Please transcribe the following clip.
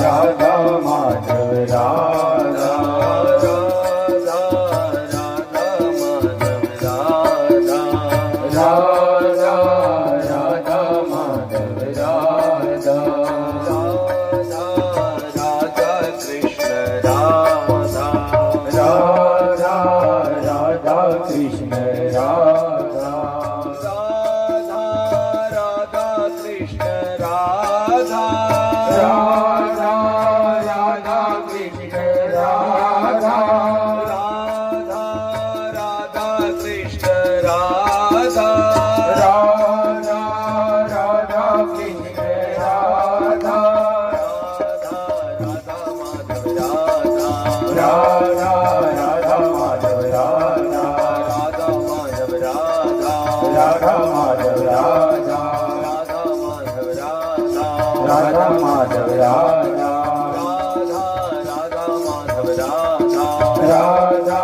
Radha Madhav Radha Radha Radha Madhav Radha Radha Krishna Radha Radha Radha Krishna Radha Radha Krishna Radha Radha Radha Krishna Radha Radha Radha Krishna Radha Radha Radha Krishna Radha Radha Radha Madhav Radha Radha Radha Madhav Radha Radha Madhav Radha Radha Madhav Radha Radha